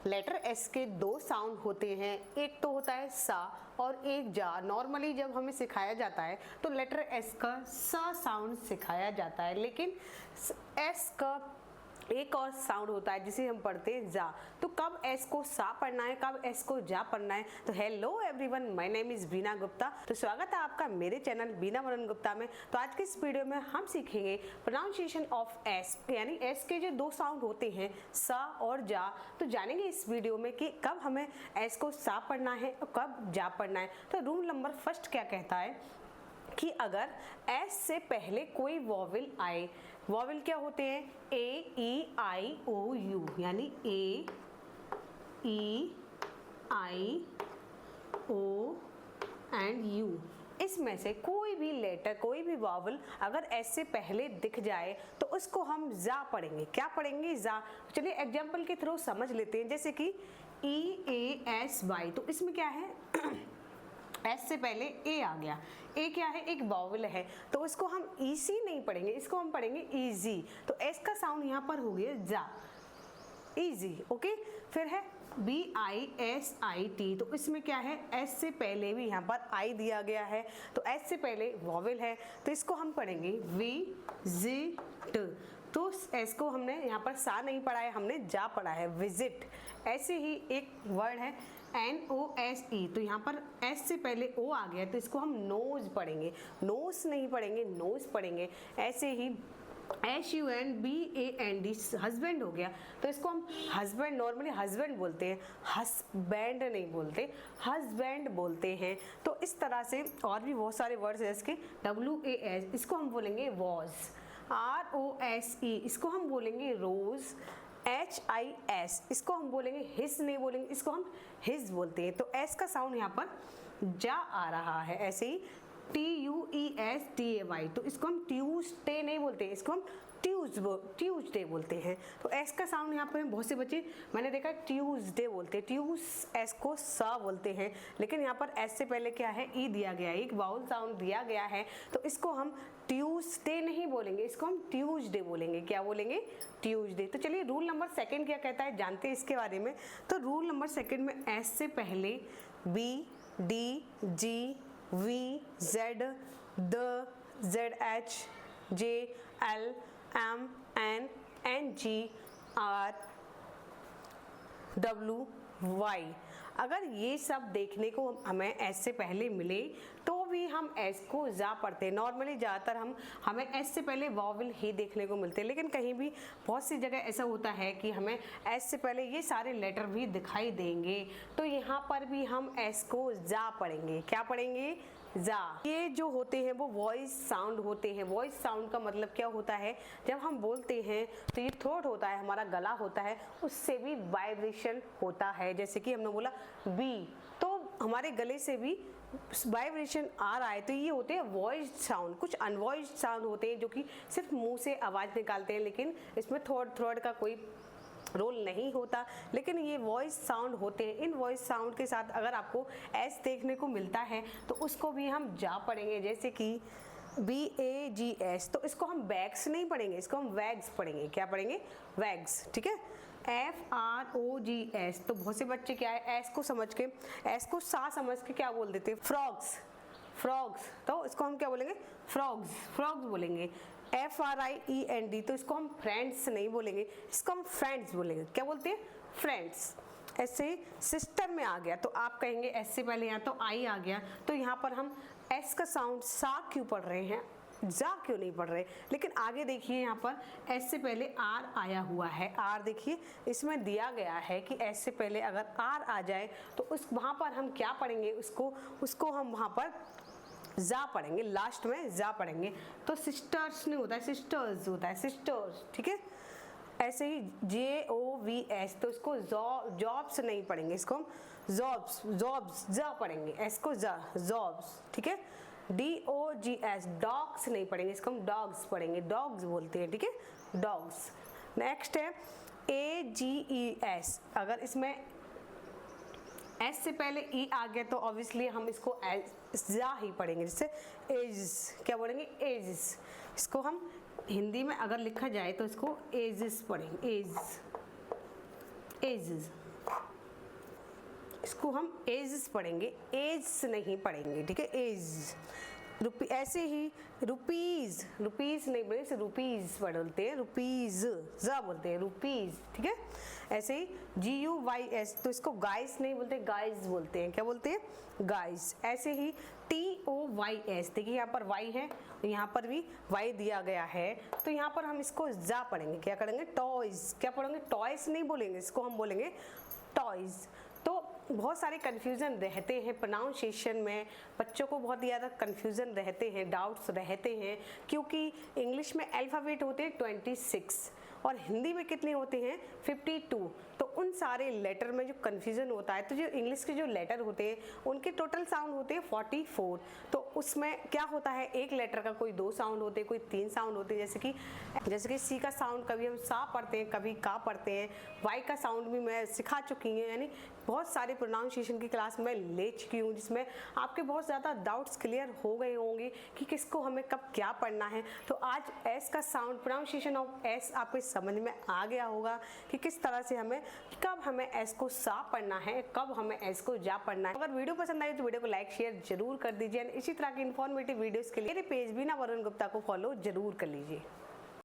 Letter S के दो sound होते हैं, एक तो होता है सा और एक जा। नॉर्मली जब हमें सिखाया जाता है तो लेटर एस का सा साउंड सिखाया जाता है, लेकिन एस का एक और साउंड होता है जिसे हम पढ़ते हैं जा। तो कब एस को सा पढ़ना है, कब एस को जा पढ़ना है। तो hello everyone, my name is Beena Gupta. तो स्वागत है आपका मेरे चैनल बीना मनन गुप्ता में। तो आज के इस वीडियो में हम सीखेंगे प्रोनाउंसिएशन ऑफ एस, यानी एस के जो दो साउंड होते हैं सा और जा। तो जानेंगे इस वीडियो में कि कब हमें एस को सा पढ़ना है और कब जा पढ़ना है। तो रूल नंबर फर्स्ट क्या कहता है कि अगर एस से पहले कोई वॉवेल आए, वॉवेल क्या होते हैं, ए ई आई ओ यू, यानी ए ई आई ओ एंड यू, इसमें से कोई भी लेटर, कोई भी वॉवेल अगर एस से पहले दिख जाए तो उसको हम जा पढ़ेंगे। क्या पढ़ेंगे, जा। चलिए एग्जाम्पल के थ्रू समझ लेते हैं। जैसे कि ई ए एस वाई, तो इसमें क्या है एस से पहले ए आ गया। ए क्या है, एक वॉवेल है, तो इसको हम ईसी नहीं पढ़ेंगे, इसको हम पढ़ेंगे इजी। तो एस का साउंड यहाँ पर हो गया जा, इजी। ओके, फिर है B I S I T, तो इसमें क्या है, एस से पहले भी यहाँ पर आई दिया गया है, तो एस से पहले वॉवेल है, तो इसको हम पढ़ेंगे वी जी ट। तो एस को हमने यहाँ पर सा नहीं पढ़ा है, हमने जा पढ़ा है, विजिट। ऐसे ही एक वर्ड है एन ओ एस ई, तो यहाँ पर एस से पहले ओ आ गया, तो इसको हम नोज पढ़ेंगे, नोस नहीं पढ़ेंगे, नोज पढ़ेंगे। ऐसे ही H U N B A N D, husband हो गया, तो इसको हम हस्बैंड, नॉर्मली हस्बैंड बोलते हैं, हस्बैंड नहीं बोलते, हस्बैंड बोलते हैं। तो इस तरह से और भी बहुत सारे वर्ड्स हैं इसके। डब्ल्यू ए एस, इसको हम बोलेंगे was. R O S E, इसको हम बोलेंगे रोज। एच आई एस, इसको हम बोलेंगे हिस नहीं बोलेंगे, इसको हम हिज बोलते हैं। तो एस का साउंड यहाँ पर जा आ रहा है। ऐसे ही T U E S T A Y, तो इसको हम ट्यूसडे नहीं बोलते, इसको हम ट्यूसडे बोलते हैं। तो एस का साउंड यहाँ पर बहुत से बच्चे मैंने देखा ट्यूसडे बोलते हैं, एस को सा बोलते हैं, लेकिन यहाँ पर एस से पहले क्या है, ई दिया गया है, एक वाउल साउंड दिया गया है, तो इसको हम ट्यूसडे नहीं बोलेंगे, इसको हम ट्यूसडे बोलेंगे। क्या बोलेंगे, ट्यूसडे। तो चलिए रूल नंबर सेकंड क्या कहता है, जानते हैं इसके बारे में। तो रूल नंबर सेकंड में एस से पहले B D G V Z the Z H J L M N N G R W Y, अगर ये सब देखने को हमें एस से पहले मिले तो भी हम एस को जा पढ़ते हैं। नॉर्मली ज़्यादातर हमें एस से पहले वॉवेल ही देखने को मिलते हैं, लेकिन कहीं भी बहुत सी जगह ऐसा होता है कि हमें एस से पहले ये सारे लेटर भी दिखाई देंगे, तो यहाँ पर भी हम एस को जा पढ़ेंगे। क्या पढ़ेंगे, जा। ये जो होते हैं वो वॉइस साउंड होते हैं। वॉइस साउंड का मतलब क्या होता है, जब हम बोलते हैं तो ये थ्रोट होता है, हमारा गला होता है, उससे भी वाइब्रेशन होता है। जैसे कि हमने बोला बी, तो हमारे गले से भी वाइब्रेशन आ रहा है, तो ये होते हैं वॉइस साउंड। कुछ अनवॉइस्ड साउंड होते हैं जो कि सिर्फ मुंह से आवाज़ निकालते हैं, लेकिन इसमें थ्रोट का कोई रोल नहीं होता, लेकिन ये वॉइस साउंड होते हैं। इन वॉइस साउंड के साथ अगर आपको एस देखने को मिलता है तो उसको भी हम जा पढ़ेंगे। जैसे कि बी ए जी एस, तो इसको हम बैग्स नहीं पढ़ेंगे, इसको हम वैग्स पढ़ेंगे। क्या पढ़ेंगे, वैग्स। ठीक है। F R O G S, तो बहुत से बच्चे क्या है, एस को समझ के, एस को सा समझ के क्या बोल देते हैं, फ्रॉग्स, फ्रॉग्स। तो इसको हम क्या बोलेंगे, फ्रॉग्स, फ्रॉग्स बोलेंगे। F R I E N D, तो इसको हम फ्रेंड्स नहीं बोलेंगे, इसको हम फ्रेंड्स बोलेंगे। क्या बोलते हैं, फ्रेंड्स। ऐसे ही सिस्टर में आ गया, तो आप कहेंगे एस से पहले यहाँ तो आई आ गया, तो यहाँ पर हम एस का साउंड सा क्यों पढ़ रहे हैं, जा क्यों नहीं पढ़ रहे। लेकिन आगे देखिए, यहाँ पर एस से पहले आर आया हुआ है। आर देखिए इसमें दिया गया है कि एस से पहले अगर आर आ जाए तो वहाँ पर हम क्या पढ़ेंगे, उसको हम वहाँ पर जा पढ़ेंगे, लास्ट में जा पढ़ेंगे। तो सिस्टर्स नहीं होता है, सिस्टर्स होता है, सिस्टर्स। ठीक है। ऐसे ही जे ओ वी एस, तो इसको जॉब्स नहीं पढ़ेंगे, इसको हम जॉब्स, जॉब्स जा पढ़ेंगे, एस को जा, जॉब्स। ठीक है। D O G S, dogs नहीं पढ़ेंगे, इसको हम डॉग्स पढ़ेंगे, डॉग्स बोलते हैं। ठीक है, डॉग्स। नेक्स्ट है ए जी ई एस, अगर इसमें एस से पहले ई आ गया तो ऑब्वियसली हम इसको जा ही पढ़ेंगे, जैसे एज। क्या बोलेंगे, एज। इसको हम हिंदी में अगर लिखा जाए तो इसको एजेस पढ़ेंगे, एज, एजेस। इसको हम एज पढ़ेंगे, एज नहीं पढ़ेंगे, ठीक है, एज। ऐसे ही रुपीज, रुपीज नहीं बोले, इसे रुपीज बोलते हैं, रुपीज जा बोलते हैं, रुपीज, ठीक है। ऐसे ही GUYS, तो इसको गाइस नहीं बोलते, गाइस बोलते हैं, क्या बोलते हैं, गाइस। ऐसे ही TOYS, देखिए यहाँ पर Y है, यहाँ पर भी Y दिया गया है, तो यहाँ पर हम इसको जा पढ़ेंगे, क्या करेंगे, टॉयज, क्या पढ़ेंगे, टॉयज नहीं बोलेंगे, इसको हम बोलेंगे टॉयज। तो बहुत सारे कन्फ्यूज़न रहते हैं प्रोनाउंसिएशन में, बच्चों को बहुत ज़्यादा कन्फ्यूज़न रहते हैं, डाउट्स रहते हैं, क्योंकि इंग्लिश में अल्फ़ाबेट होते हैं 26 और हिंदी में कितने होते हैं 52। तो उन सारे लेटर में जो कन्फ्यूज़न होता है, तो जो इंग्लिश के जो लेटर होते हैं उनके टोटल साउंड होते हैं 44। तो उसमें क्या होता है, एक लेटर का कोई 2 साउंड होते हैं, कोई 3 साउंड होते हैं, जैसे कि सी का साउंड कभी हम सा पढ़ते हैं, कभी का पढ़ते हैं। वाई का साउंड भी मैं सिखा चुकी हूँ, यानी बहुत सारे प्रोनाउंसिएशन की क्लास में ले चुकी हूँ, जिसमें आपके बहुत ज़्यादा डाउट्स क्लियर हो गए होंगे कि किसको हमें कब क्या पढ़ना है। तो आज एस का साउंड, प्रोनाउंसिएशन ऑफ एस आपको समझ में आ गया होगा कि किस तरह से हमें, कब हमें एस को सा पढ़ना है, कब हमें एस को जा पढ़ना है। अगर वीडियो पसंद आई तो वीडियो को लाइक शेयर जरूर कर दीजिए। इसी तरह की इन्फॉर्मेटिव वीडियोस के लिए मेरे पेज बीना वरुण गुप्ता को फॉलो जरूर कर लीजिए।